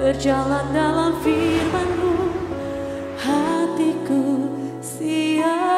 berjalan dalam firman-Mu, hatiku siap.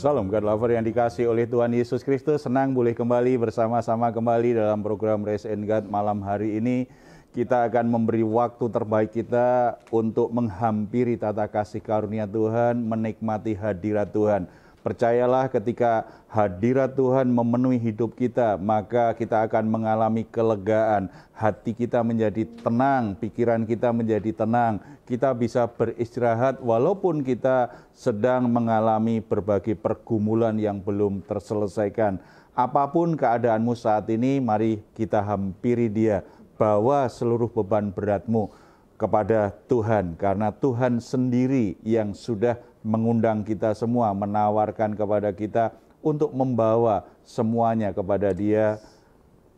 Salam God Lover yang dikasih oleh Tuhan Yesus Kristus. Senang boleh kembali bersama-sama kembali dalam program Raise and God malam hari ini. Kita akan memberi waktu terbaik kita untuk menghampiri tata kasih karunia Tuhan, menikmati hadirat Tuhan. Percayalah ketika hadirat Tuhan memenuhi hidup kita, maka kita akan mengalami kelegaan. Hati kita menjadi tenang, pikiran kita menjadi tenang. Kita bisa beristirahat walaupun kita sedang mengalami berbagai pergumulan yang belum terselesaikan. Apapun keadaanmu saat ini, mari kita hampiri Dia. Bawa seluruh beban beratmu kepada Tuhan, karena Tuhan sendiri yang sudah mengundang kita semua, menawarkan kepada kita untuk membawa semuanya kepada Dia.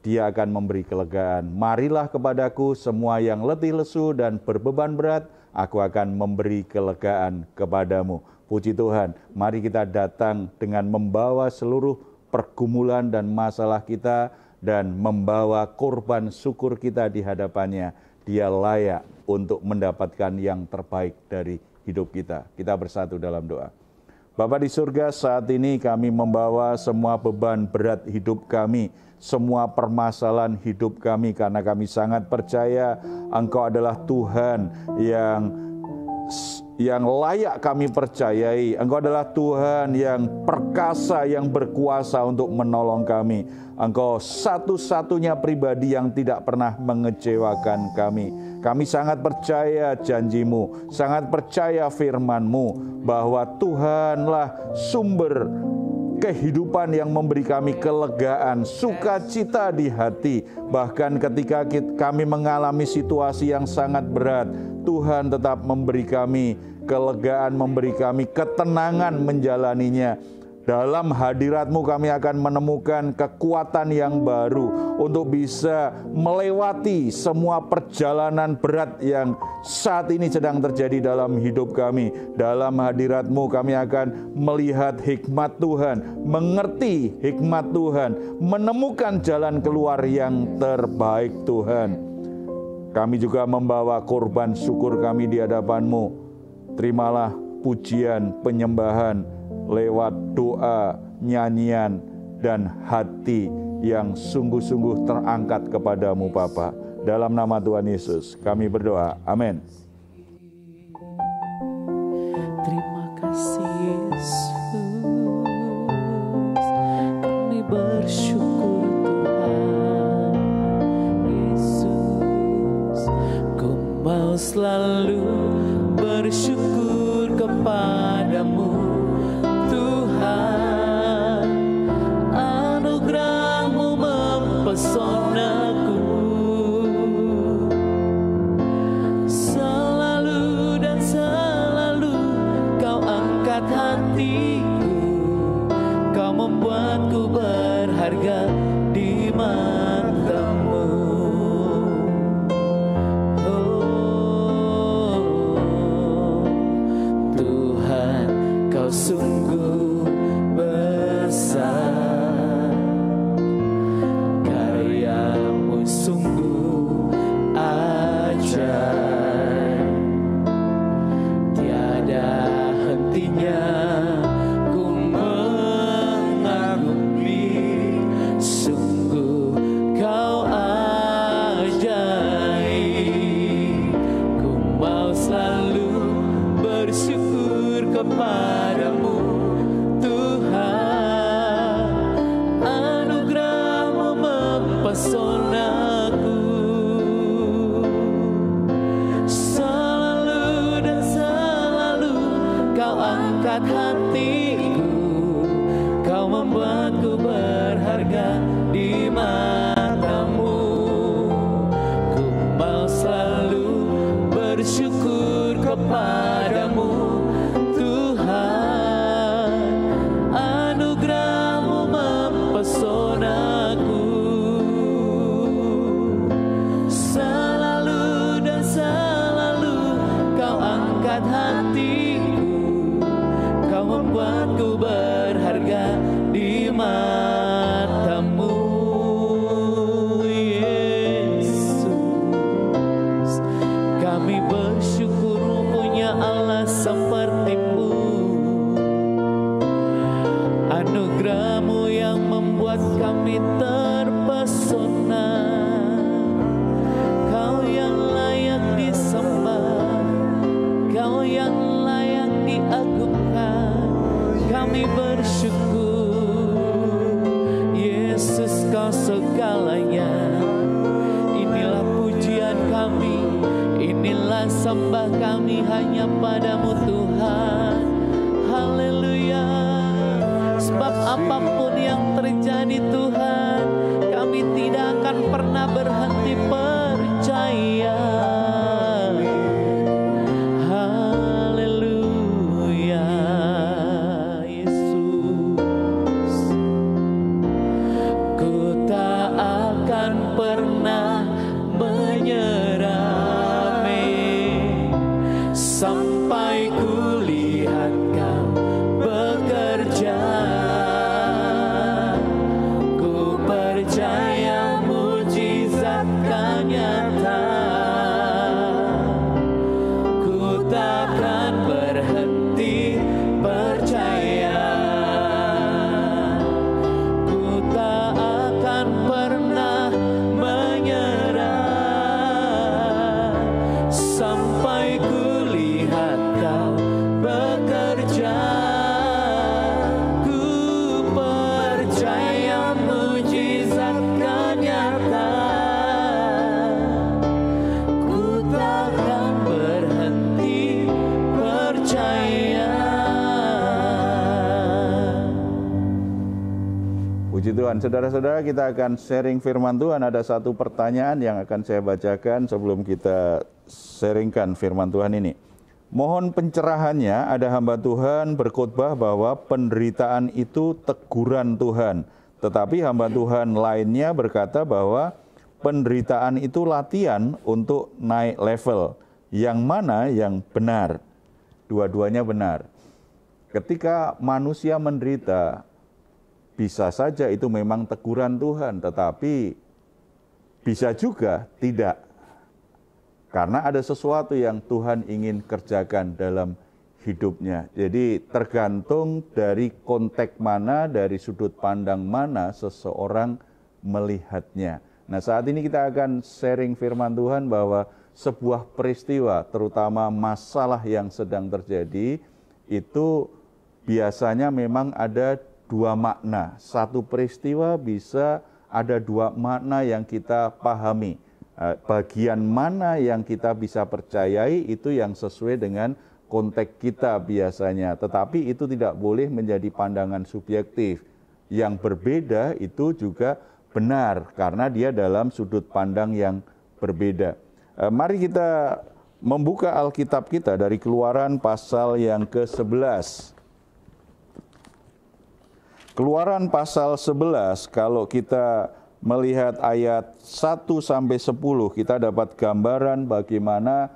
Dia akan memberi kelegaan. Marilah kepadaku semua yang letih lesu dan berbeban berat, aku akan memberi kelegaan kepadamu. Puji Tuhan, mari kita datang dengan membawa seluruh pergumulan dan masalah kita dan membawa korban syukur kita di hadapannya. Dia layak untuk mendapatkan yang terbaik dari hidup kita. Kita bersatu dalam doa. Bapa di surga, saat ini kami membawa semua beban berat hidup kami, semua permasalahan hidup kami, karena kami sangat percaya Engkau adalah Tuhan yang layak kami percayai. Engkau adalah Tuhan yang perkasa, yang berkuasa untuk menolong kami. Engkau satu-satunya pribadi yang tidak pernah mengecewakan kami. Kami sangat percaya janji-Mu, sangat percaya firman-Mu, bahwa Tuhanlah sumber kehidupan yang memberi kami kelegaan, sukacita di hati. Bahkan ketika kami mengalami situasi yang sangat berat, Tuhan tetap memberi kami kelegaan, memberi kami ketenangan menjalaninya. Dalam hadirat-Mu kami akan menemukan kekuatan yang baru untuk bisa melewati semua perjalanan berat yang saat ini sedang terjadi dalam hidup kami. Dalam hadirat-Mu kami akan melihat hikmat Tuhan, mengerti hikmat Tuhan, menemukan jalan keluar yang terbaik Tuhan. Kami juga membawa korban syukur kami di hadapan-Mu. Terimalah pujian, penyembahan lewat doa, nyanyian, dan hati yang sungguh-sungguh terangkat kepadamu Bapa. Dalam nama Tuhan Yesus kami berdoa. Amin. Terima kasih Yesus, kami bersyukur Tuhan Yesus. Ku mau selalu bersyukur kepadamu Tuhan, anugerah-Mu mempesonaku, selalu dan selalu Kau angkat hatiku, Kau membuatku berharga di mata-Mu. Oh, Tuhan, Kau sungguh besar, karya-Mu sungguh ajaib, tiada hentinya ku mengagumi, sungguh Kau ajaib. Ku mau selalu bersyukur kepadamu Tuhan, anugerah-Mu mempesonaku, selalu dan selalu Kau angkat hatiku, Kau membuatku berharga di mata-Mu. Ku mau selalu bersyukur kepadamu Tuhan, anugerah-Mu mempesonaku, Anugerah-Mu yang membuat kami terpesona. Kau yang layak disembah, Kau yang layak diagungkan. Kami bersyukur, Yesus Kau segalanya. Inilah pujian kami, inilah sembah kami hanya padamu Tuhan. Haleluya. Sebab apapun yang terjadi Tuhan, kami tidak akan pernah berhenti percaya. Haleluya, Yesus. Ku tak akan pernah menyerah sampai ku lihat Kau bekerja. Ku percaya mujizat kan nyata. Ku takkan berhenti percaya. Ku tak akan pernah menyerah sampai ku lihat Kau bekerja. Ku percaya mujizat kan nyata. Ku takkan berhenti percaya. Puji Tuhan, saudara-saudara, kita akan sharing firman Tuhan. Ada satu pertanyaan yang akan saya bacakan sebelum kita sharingkan firman Tuhan ini. Mohon pencerahannya, ada hamba Tuhan berkhotbah bahwa penderitaan itu teguran Tuhan. Tetapi hamba Tuhan lainnya berkata bahwa penderitaan itu latihan untuk naik level. Yang mana yang benar? Dua-duanya benar. Ketika manusia menderita, bisa saja itu memang teguran Tuhan, tetapi bisa juga tidak. Karena ada sesuatu yang Tuhan ingin kerjakan dalam hidupnya. Jadi tergantung dari konteks mana, dari sudut pandang mana seseorang melihatnya. Nah, saat ini kita akan sharing firman Tuhan bahwa sebuah peristiwa, terutama masalah yang sedang terjadi, itu biasanya memang ada dua makna. Satu peristiwa bisa ada dua makna yang kita pahami. Bagian mana yang kita bisa percayai itu yang sesuai dengan konteks kita biasanya. Tetapi itu tidak boleh menjadi pandangan subjektif. Yang berbeda itu juga benar karena dia dalam sudut pandang yang berbeda. Mari kita membuka Alkitab kita dari Keluaran pasal yang ke-11. Keluaran pasal 11, kalau kita melihat ayat 1-10, kita dapat gambaran bagaimana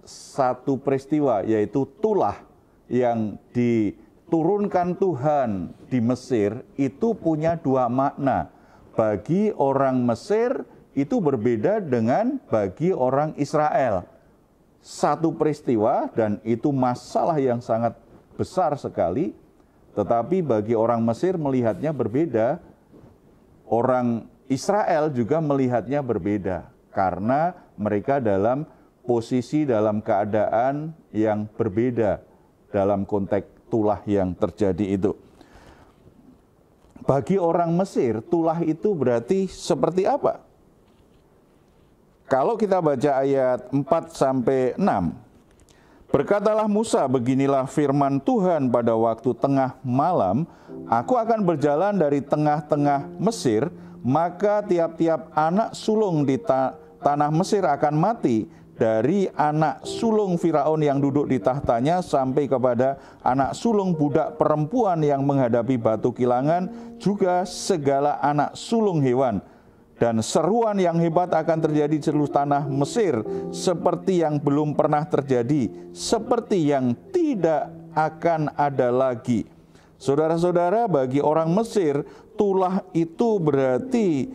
satu peristiwa, yaitu tulah yang diturunkan Tuhan di Mesir, itu punya dua makna. Bagi orang Mesir, itu berbeda dengan bagi orang Israel. Satu peristiwa, dan itu masalah yang sangat besar sekali, tetapi bagi orang Mesir melihatnya berbeda, orang Israel juga melihatnya berbeda, karena mereka dalam posisi, dalam keadaan yang berbeda dalam konteks tulah yang terjadi itu. Bagi orang Mesir, tulah itu berarti seperti apa? Kalau kita baca ayat 4-6, berkatalah Musa, beginilah firman Tuhan pada waktu tengah malam, aku akan berjalan dari tengah-tengah Mesir, maka tiap-tiap anak sulung di tanah Mesir akan mati, dari anak sulung Firaun yang duduk di tahtanya sampai kepada anak sulung budak perempuan yang menghadapi batu kilangan, juga segala anak sulung hewan. Dan seruan yang hebat akan terjadi di seluruh tanah Mesir, seperti yang belum pernah terjadi, seperti yang tidak akan ada lagi. Saudara-saudara, bagi orang Mesir, tulah itu berarti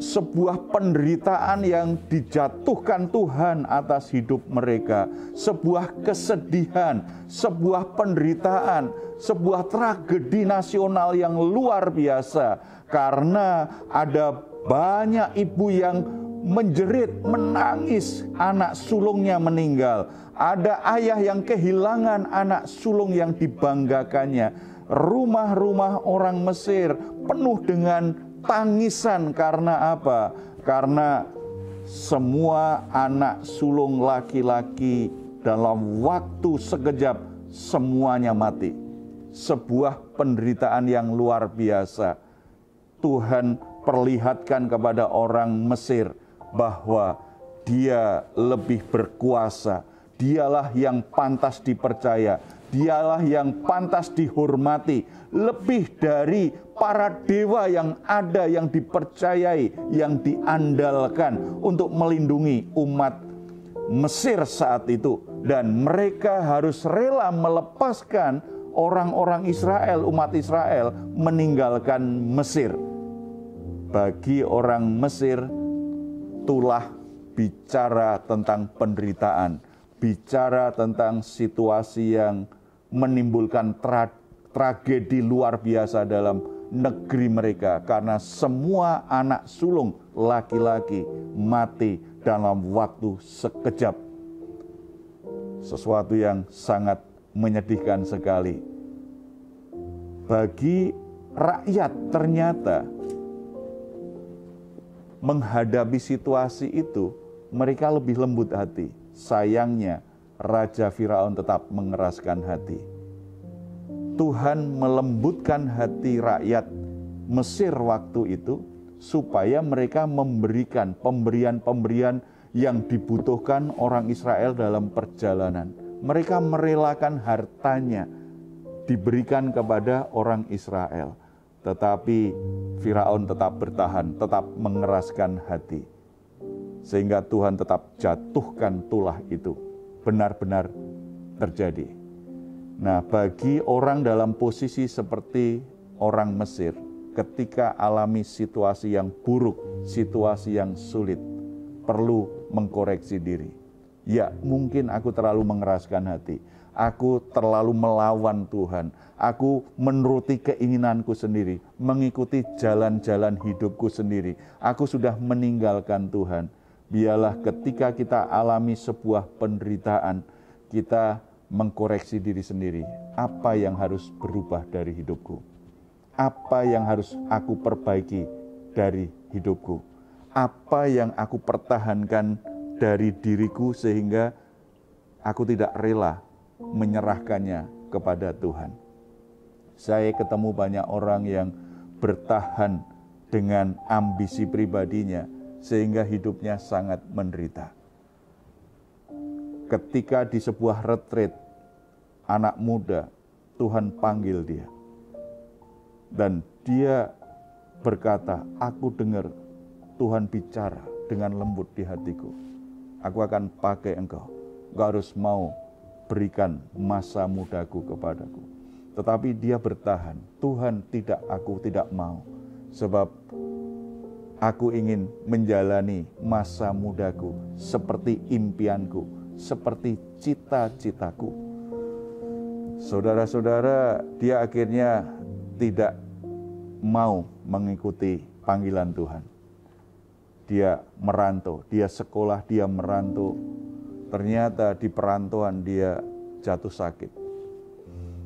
sebuah penderitaan yang dijatuhkan Tuhan atas hidup mereka, sebuah kesedihan, sebuah penderitaan, sebuah tragedi nasional yang luar biasa, karena ada banyak ibu yang menjerit, menangis, anak sulungnya meninggal. Ada ayah yang kehilangan anak sulung yang dibanggakannya. Rumah-rumah orang Mesir penuh dengan tangisan karena apa? Karena semua anak sulung laki-laki dalam waktu sekejap semuanya mati. Sebuah penderitaan yang luar biasa. Tuhan perlihatkan kepada orang Mesir bahwa Dia lebih berkuasa. Dialah yang pantas dipercaya. Dialah yang pantas dihormati. Lebih dari para dewa yang ada, yang dipercayai, yang diandalkan untuk melindungi umat Mesir saat itu. Dan mereka harus rela melepaskan orang-orang Israel, umat Israel, meninggalkan Mesir. Bagi orang Mesir, itulah bicara tentang penderitaan, bicara tentang situasi yang menimbulkan tragedi luar biasa dalam negeri mereka, karena semua anak sulung laki-laki mati dalam waktu sekejap. Sesuatu yang sangat menyedihkan sekali. Bagi rakyat ternyata menghadapi situasi itu, mereka lebih lembut hati. Sayangnya, Raja Firaun tetap mengeraskan hati. Tuhan melembutkan hati rakyat Mesir waktu itu, supaya mereka memberikan pemberian-pemberian yang dibutuhkan orang Israel dalam perjalanan. Mereka merelakan hartanya diberikan kepada orang Israel. Tetapi Firaun tetap bertahan, tetap mengeraskan hati. Sehingga Tuhan tetap jatuhkan tulah itu. Benar-benar terjadi. Nah, bagi orang dalam posisi seperti orang Mesir, ketika alami situasi yang buruk, situasi yang sulit, perlu mengkoreksi diri. Ya, mungkin aku terlalu mengeraskan hati. Aku terlalu melawan Tuhan. Aku menuruti keinginanku sendiri, mengikuti jalan-jalan hidupku sendiri. Aku sudah meninggalkan Tuhan. Biarlah ketika kita alami sebuah penderitaan, kita mengkoreksi diri sendiri. Apa yang harus berubah dari hidupku? Apa yang harus aku perbaiki dari hidupku? Apa yang aku pertahankan dari diriku sehingga aku tidak rela menyerahkannya kepada Tuhan. Saya ketemu banyak orang yang bertahan dengan ambisi pribadinya sehingga hidupnya sangat menderita. Ketika di sebuah retreat, anak muda, Tuhan panggil dia. Dan dia berkata, aku dengar Tuhan bicara dengan lembut di hatiku. Aku akan pakai engkau. Engkau harus mau berikan masa mudaku kepadaku. Tetapi dia bertahan. Tuhan, aku tidak mau. Sebab aku ingin menjalani masa mudaku seperti impianku, seperti cita-citaku. Saudara-saudara, dia akhirnya tidak mau mengikuti panggilan Tuhan. Dia merantau, dia sekolah, dia merantau. Ternyata di perantauan dia jatuh sakit.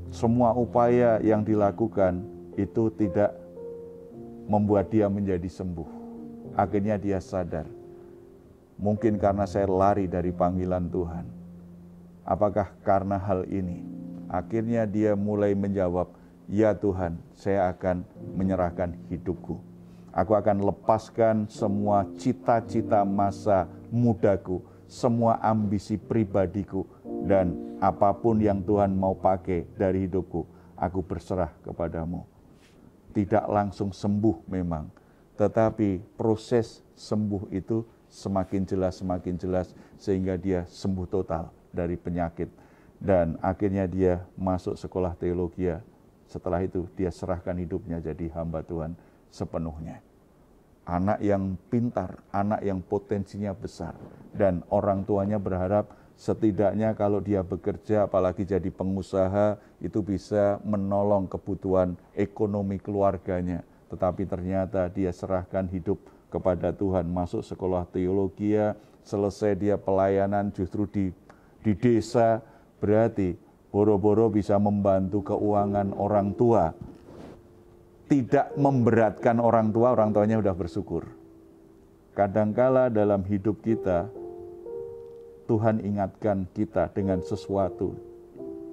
Semua upaya yang dilakukan itu tidak membuat dia menjadi sembuh. Akhirnya dia sadar, mungkin karena saya lari dari panggilan Tuhan. Apakah karena hal ini? Akhirnya dia mulai menjawab, ya Tuhan, saya akan menyerahkan hidupku. Aku akan lepaskan semua cita-cita masa mudaku, semua ambisi pribadiku, dan apapun yang Tuhan mau pakai dari hidupku, aku berserah kepadamu. Tidak langsung sembuh memang, tetapi proses sembuh itu semakin jelas, sehingga dia sembuh total dari penyakit. Dan akhirnya dia masuk sekolah teologi. Setelah itu dia serahkan hidupnya jadi hamba Tuhan sepenuhnya. anak yang pintar, anak yang potensinya besar. Dan orang tuanya berharap setidaknya kalau dia bekerja, apalagi jadi pengusaha, itu bisa menolong kebutuhan ekonomi keluarganya. Tetapi ternyata dia serahkan hidup kepada Tuhan, masuk sekolah teologi, selesai dia pelayanan justru di desa, berarti boro-boro bisa membantu keuangan orang tua. Tidak memberatkan orang tuanya sudah bersyukur. Kadangkala dalam hidup kita, Tuhan ingatkan kita dengan sesuatu.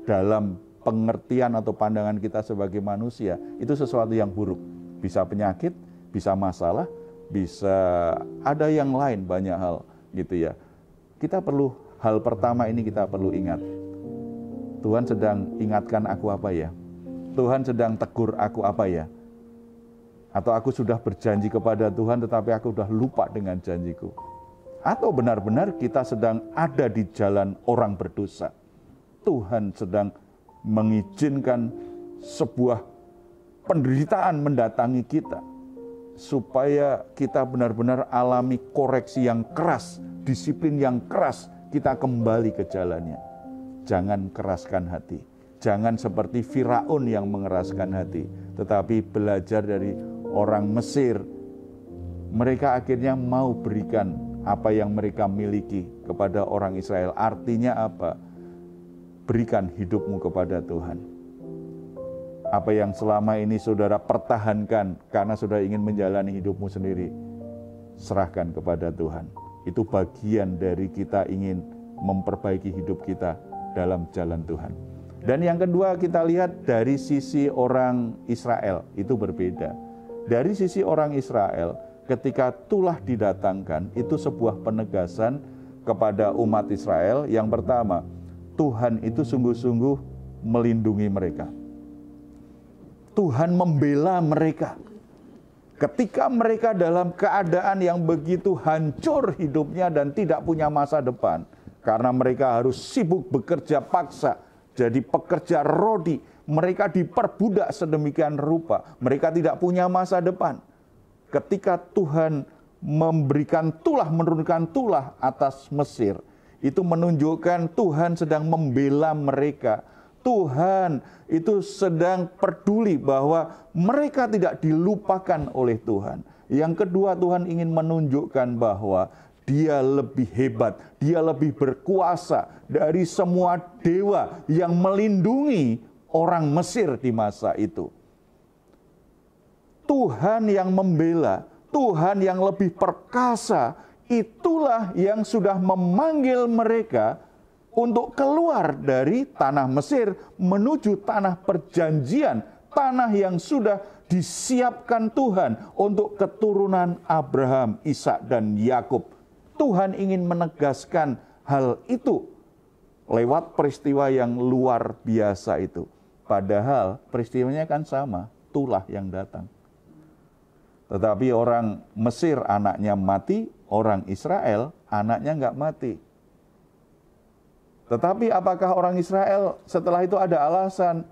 Dalam pengertian atau pandangan kita sebagai manusia, itu sesuatu yang buruk. Bisa penyakit, bisa masalah, bisa ada yang lain, banyak hal gitu ya. Kita perlu, hal pertama ini kita perlu ingat. Tuhan sedang ingatkan aku apa ya? Tuhan sedang tegur aku apa ya? Atau aku sudah berjanji kepada Tuhan tetapi aku sudah lupa dengan janjiku. Atau benar-benar kita sedang ada di jalan orang berdosa. Tuhan sedang mengizinkan sebuah penderitaan mendatangi kita. Supaya kita benar-benar alami koreksi yang keras, disiplin yang keras, kita kembali ke jalannya. Jangan keraskan hati. Jangan seperti Firaun yang mengeraskan hati. Tetapi belajar dari orang Mesir, mereka akhirnya mau berikan apa yang mereka miliki kepada orang Israel. Artinya apa? Berikan hidupmu kepada Tuhan. Apa yang selama ini saudara pertahankan karena saudara ingin menjalani hidupmu sendiri, serahkan kepada Tuhan. Itu bagian dari kita ingin memperbaiki hidup kita dalam jalan Tuhan. Dan yang kedua kita lihat dari sisi orang Israel, itu berbeda. Dari sisi orang Israel, ketika tulah didatangkan, itu sebuah penegasan kepada umat Israel. Yang pertama, Tuhan itu sungguh-sungguh melindungi mereka. Tuhan membela mereka. Ketika mereka dalam keadaan yang begitu hancur hidupnya dan tidak punya masa depan, karena mereka harus sibuk bekerja paksa, jadi pekerja rodi, mereka diperbudak sedemikian rupa, mereka tidak punya masa depan. Ketika Tuhan memberikan tulah, menurunkan tulah atas Mesir, itu menunjukkan Tuhan sedang membela mereka. Tuhan itu sedang peduli bahwa mereka tidak dilupakan oleh Tuhan. Yang kedua, Tuhan ingin menunjukkan bahwa Dia lebih hebat, Dia lebih berkuasa dari semua dewa yang melindungi orang Mesir di masa itu. Tuhan yang membela, Tuhan yang lebih perkasa, itulah yang sudah memanggil mereka untuk keluar dari tanah Mesir menuju tanah perjanjian, tanah yang sudah disiapkan Tuhan untuk keturunan Abraham, Ishak dan Yakub. Tuhan ingin menegaskan hal itu lewat peristiwa yang luar biasa itu. Padahal peristiwanya kan sama, tulah yang datang. Tetapi orang Mesir anaknya mati, orang Israel anaknya enggak mati. Tetapi apakah orang Israel setelah itu ada alasan,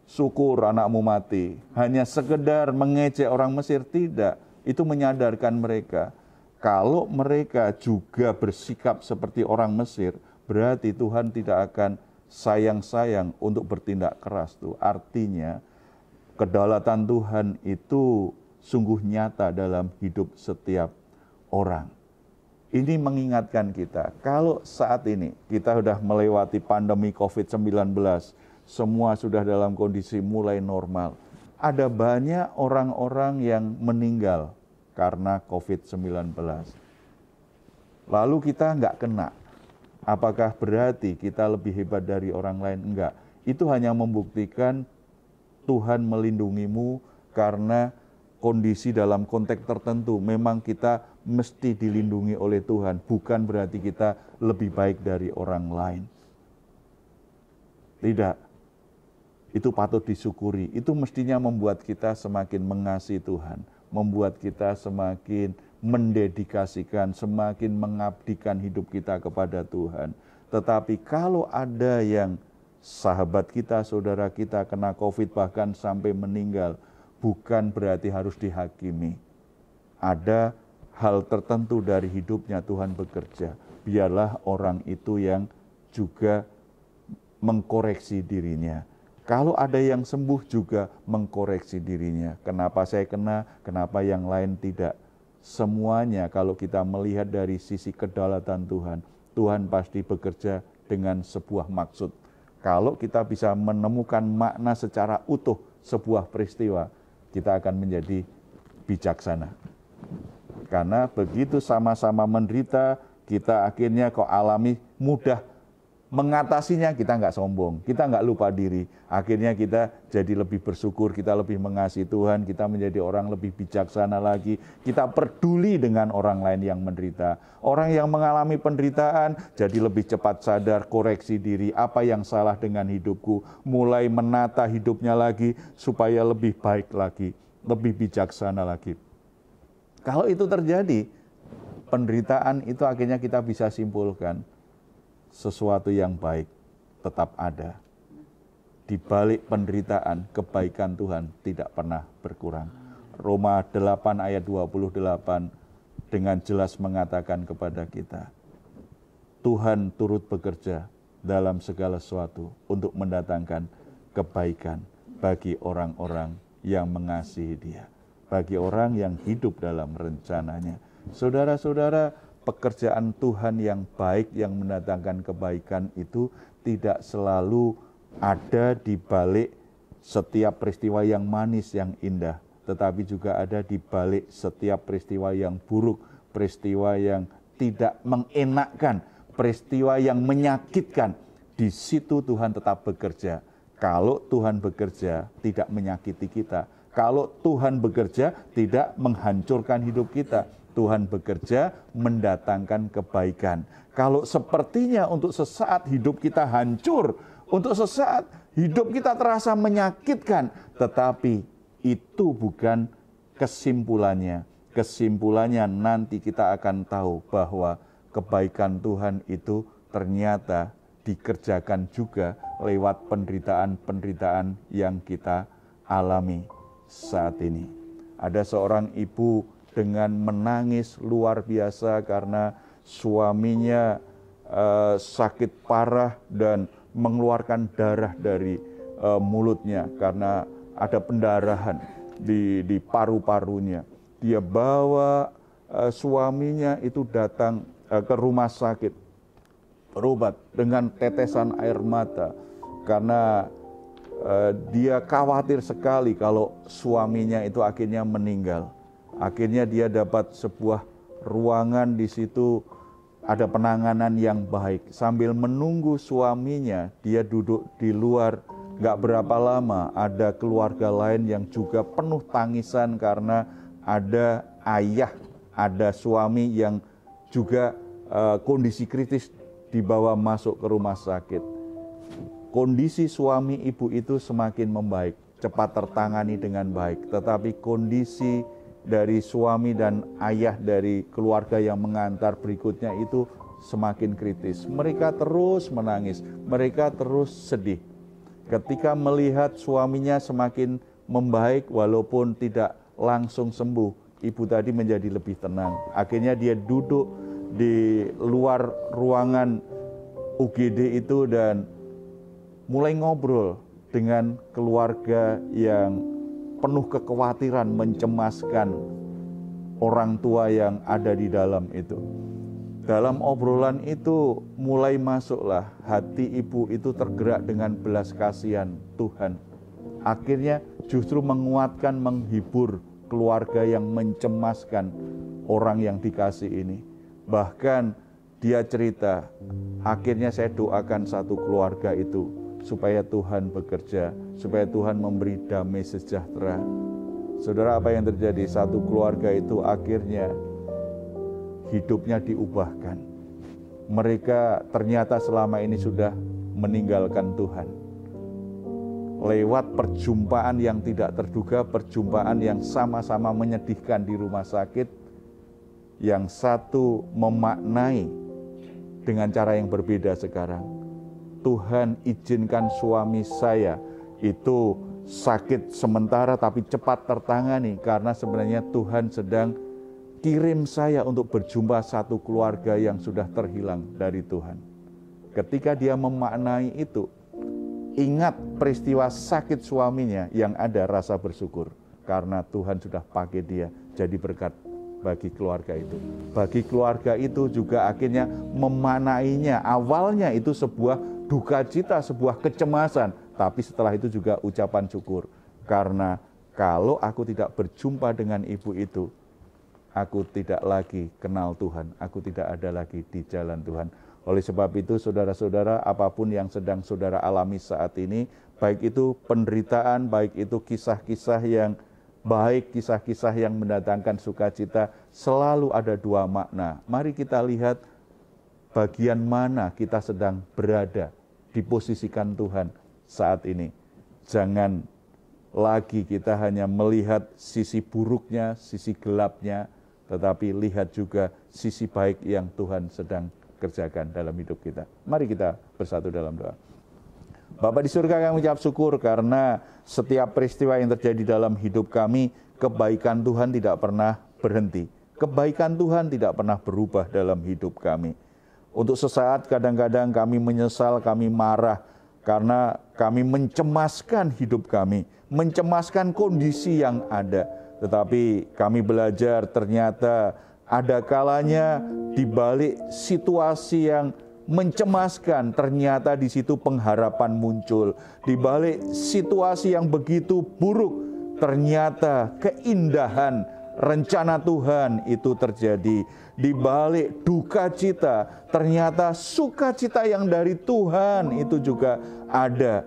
syukur anakmu mati, hanya sekedar mengejek orang Mesir? Tidak. Itu menyadarkan mereka, kalau mereka juga bersikap seperti orang Mesir, berarti Tuhan tidak akan sayang-sayang untuk bertindak keras. Tuh artinya kedaulatan Tuhan itu sungguh nyata dalam hidup setiap orang. Ini mengingatkan kita, kalau saat ini kita sudah melewati pandemi COVID-19, semua sudah dalam kondisi mulai normal. Ada banyak orang-orang yang meninggal karena COVID-19. Lalu kita nggak kena. Apakah berarti kita lebih hebat dari orang lain? Enggak. Itu hanya membuktikan Tuhan melindungimu karena kondisi dalam konteks tertentu. Memang kita mesti dilindungi oleh Tuhan. Bukan berarti kita lebih baik dari orang lain. Tidak. Itu patut disyukuri. Itu mestinya membuat kita semakin mengasihi Tuhan. Membuat kita semakin mendedikasikan, semakin mengabdikan hidup kita kepada Tuhan. Tetapi kalau ada yang sahabat kita, saudara kita kena COVID bahkan sampai meninggal, bukan berarti harus dihakimi. ada hal tertentu dari hidupnya Tuhan bekerja, biarlah orang itu yang juga mengkoreksi dirinya. Kalau ada yang sembuh juga mengkoreksi dirinya. Kenapa saya kena, kenapa yang lain tidak? Semuanya kalau kita melihat dari sisi kedaulatan Tuhan, Tuhan pasti bekerja dengan sebuah maksud. Kalau kita bisa menemukan makna secara utuh sebuah peristiwa, kita akan menjadi bijaksana. Karena begitu sama-sama menderita, kita akhirnya kok alami mudah mengatasinya, kita nggak sombong, kita nggak lupa diri. Akhirnya kita jadi lebih bersyukur, kita lebih mengasihi Tuhan, kita menjadi orang lebih bijaksana lagi. Kita peduli dengan orang lain yang menderita. Orang yang mengalami penderitaan jadi lebih cepat sadar, koreksi diri, apa yang salah dengan hidupku. Mulai menata hidupnya lagi supaya lebih baik lagi, lebih bijaksana lagi. Kalau itu terjadi, penderitaan itu akhirnya kita bisa simpulkan, sesuatu yang baik tetap ada. Di balik penderitaan, kebaikan Tuhan tidak pernah berkurang. Roma 8 ayat 28 dengan jelas mengatakan kepada kita, Tuhan turut bekerja dalam segala sesuatu untuk mendatangkan kebaikan bagi orang-orang yang mengasihi Dia, bagi orang yang hidup dalam rencananya. Saudara-saudara, pekerjaan Tuhan yang baik yang mendatangkan kebaikan itu tidak selalu ada di balik setiap peristiwa yang manis, yang indah, tetapi juga ada di balik setiap peristiwa yang buruk, peristiwa yang tidak mengenakkan, peristiwa yang menyakitkan. Di situ Tuhan tetap bekerja. Kalau Tuhan bekerja tidak menyakiti kita, kalau Tuhan bekerja tidak menghancurkan hidup kita, Tuhan bekerja mendatangkan kebaikan. Kalau sepertinya untuk sesaat hidup kita hancur, untuk sesaat hidup kita terasa menyakitkan, tetapi itu bukan kesimpulannya. Kesimpulannya nanti kita akan tahu bahwa kebaikan Tuhan itu ternyata dikerjakan juga lewat penderitaan-penderitaan yang kita alami saat ini. Ada seorang ibu dengan menangis luar biasa karena suaminya sakit parah dan mengeluarkan darah dari mulutnya karena ada pendarahan di paru-parunya. Dia bawa suaminya itu datang ke rumah sakit, berobat dengan tetesan air mata karena dia khawatir sekali kalau suaminya itu akhirnya meninggal. Akhirnya dia dapat sebuah ruangan, di situ ada penanganan yang baik. Sambil menunggu suaminya, dia duduk di luar. Gak berapa lama ada keluarga lain yang juga penuh tangisan karena ada ayah, ada suami yang juga kondisi kritis dibawa masuk ke rumah sakit. Kondisi suami ibu itu semakin membaik, cepat tertangani dengan baik. Tetapi kondisi dari suami dan ayah dari keluarga yang mengantar berikutnya itu semakin kritis. Mereka terus menangis, mereka terus sedih. Ketika melihat suaminya semakin membaik walaupun tidak langsung sembuh, ibu tadi menjadi lebih tenang. Akhirnya dia duduk di luar ruangan UGD itu dan mulai ngobrol dengan keluarga yang penuh kekhawatiran, mencemaskan orang tua yang ada di dalam itu. Dalam obrolan itu mulai masuklah hati ibu itu tergerak dengan belas kasihan Tuhan. Akhirnya justru menguatkan, menghibur keluarga yang mencemaskan orang yang dikasih ini. Bahkan dia cerita, akhirnya saya doakan satu keluarga itu supaya Tuhan bekerja, supaya Tuhan memberi damai sejahtera. Saudara, apa yang terjadi? Satu keluarga itu akhirnya hidupnya diubahkan. Mereka ternyata selama ini sudah meninggalkan Tuhan. Lewat perjumpaan yang tidak terduga, perjumpaan yang sama-sama menyedihkan di rumah sakit, yang satu memaknai dengan cara yang berbeda sekarang. Tuhan izinkan suami saya itu sakit sementara tapi cepat tertangani karena sebenarnya Tuhan sedang kirim saya untuk berjumpa satu keluarga yang sudah terhilang dari Tuhan. Ketika dia memaknai itu, ingat peristiwa sakit suaminya yang ada rasa bersyukur. Karena Tuhan sudah pakai dia jadi berkat bagi keluarga itu. Bagi keluarga itu juga akhirnya memaknainya. Awalnya itu sebuah duka cita, sebuah kecemasan. Tapi setelah itu juga ucapan syukur. Karena kalau aku tidak berjumpa dengan ibu itu, aku tidak lagi kenal Tuhan. Aku tidak ada lagi di jalan Tuhan. Oleh sebab itu, saudara-saudara, apapun yang sedang saudara alami saat ini, baik itu penderitaan, baik itu kisah-kisah yang baik, kisah-kisah yang mendatangkan sukacita, selalu ada dua makna. Mari kita lihat bagian mana kita sedang berada, diposisikan Tuhan saat ini. Jangan lagi kita hanya melihat sisi buruknya, sisi gelapnya, tetapi lihat juga sisi baik yang Tuhan sedang kerjakan dalam hidup kita. Mari kita bersatu dalam doa. Bapa di surga, kami ucap syukur karena setiap peristiwa yang terjadi dalam hidup kami, kebaikan Tuhan tidak pernah berhenti. Kebaikan Tuhan tidak pernah berubah dalam hidup kami. Untuk sesaat kadang-kadang kami menyesal, kami marah karena kami mencemaskan hidup kami, mencemaskan kondisi yang ada. Tetapi kami belajar ternyata ada kalanya di balik situasi yang mencemaskan, ternyata di situ pengharapan muncul. Di balik situasi yang begitu buruk, ternyata keindahan rencana Tuhan itu terjadi. Di balik duka cita, ternyata sukacita yang dari Tuhan itu juga ada.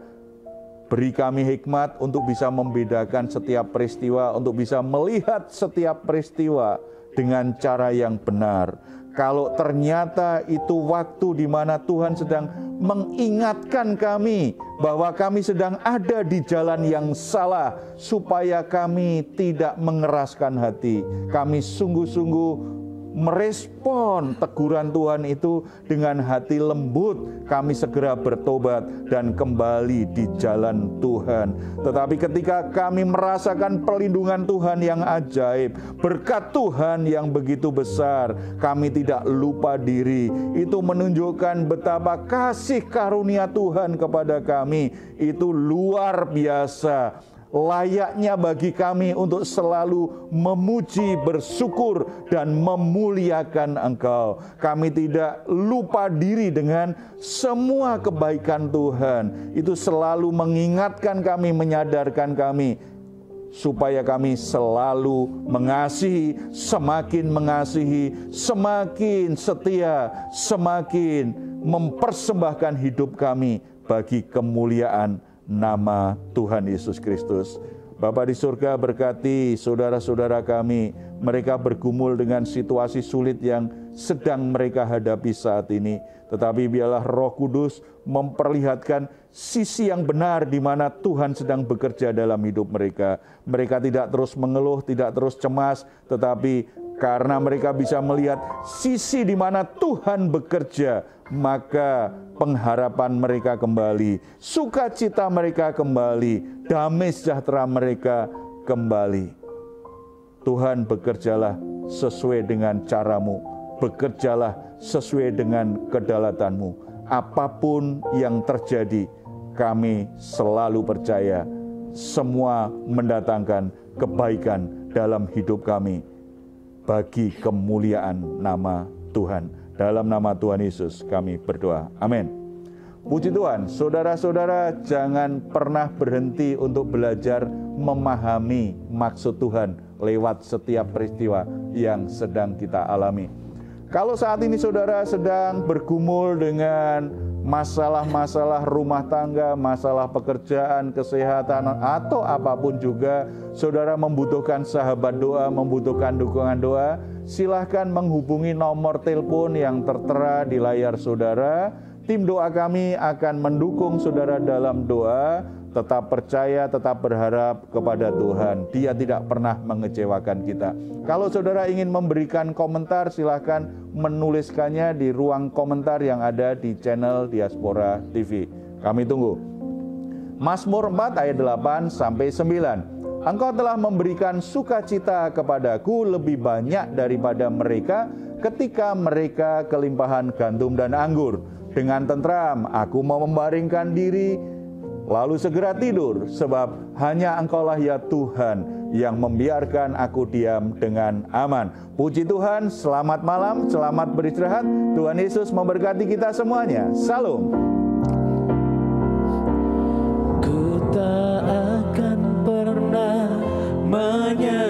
Beri kami hikmat untuk bisa membedakan setiap peristiwa, untuk bisa melihat setiap peristiwa dengan cara yang benar. Kalau ternyata itu waktu di mana Tuhan sedang mengingatkan kami bahwa kami sedang ada di jalan yang salah, supaya kami tidak mengeraskan hati. Kami sungguh-sungguh merespon teguran Tuhan itu dengan hati lembut. Kami segera bertobat dan kembali di jalan Tuhan. Tetapi ketika kami merasakan perlindungan Tuhan yang ajaib, berkat Tuhan yang begitu besar, kami tidak lupa diri. Itu menunjukkan betapa kasih karunia Tuhan kepada kami itu luar biasa. Layaknya bagi kami untuk selalu memuji, bersyukur, dan memuliakan Engkau. Kami tidak lupa diri dengan semua kebaikan Tuhan. Itu selalu mengingatkan kami, menyadarkan kami, supaya kami selalu mengasihi, semakin setia, semakin mempersembahkan hidup kami bagi kemuliaan nama Tuhan Yesus Kristus. Bapa di surga, berkati saudara-saudara kami. Mereka bergumul dengan situasi sulit yang sedang mereka hadapi saat ini. Tetapi biarlah Roh Kudus memperlihatkan sisi yang benar di mana Tuhan sedang bekerja dalam hidup mereka. Mereka tidak terus mengeluh, tidak terus cemas, tetapi karena mereka bisa melihat sisi di mana Tuhan bekerja, maka pengharapan mereka kembali, sukacita mereka kembali, damai sejahtera mereka kembali. Tuhan, bekerjalah sesuai dengan caramu, bekerjalah sesuai dengan kedaulatanmu. Apapun yang terjadi, kami selalu percaya semua mendatangkan kebaikan dalam hidup kami bagi kemuliaan nama Tuhan. Dalam nama Tuhan Yesus kami berdoa. Amin. Puji Tuhan, saudara-saudara, jangan pernah berhenti untuk belajar memahami maksud Tuhan lewat setiap peristiwa yang sedang kita alami. Kalau saat ini saudara sedang bergumul dengan masalah-masalah rumah tangga, masalah pekerjaan, kesehatan, atau apapun juga, saudara membutuhkan sahabat doa, membutuhkan dukungan doa, silahkan menghubungi nomor telepon yang tertera di layar saudara. Tim doa kami akan mendukung saudara dalam doa. Tetap percaya, tetap berharap kepada Tuhan. Dia tidak pernah mengecewakan kita. Kalau saudara ingin memberikan komentar, silahkan menuliskannya di ruang komentar yang ada di channel Diaspora TV. Kami tunggu. Mazmur 4 ayat 8-9. Engkau telah memberikan sukacita kepadaku lebih banyak daripada mereka ketika mereka kelimpahan gandum dan anggur. Dengan tentram aku mau membaringkan diri, lalu segera tidur, sebab hanya Engkaulah ya Tuhan yang membiarkan aku diam dengan aman. Puji Tuhan, selamat malam, selamat beristirahat. Tuhan Yesus memberkati kita semuanya. Salam. Ku tak akan pernah menyerah.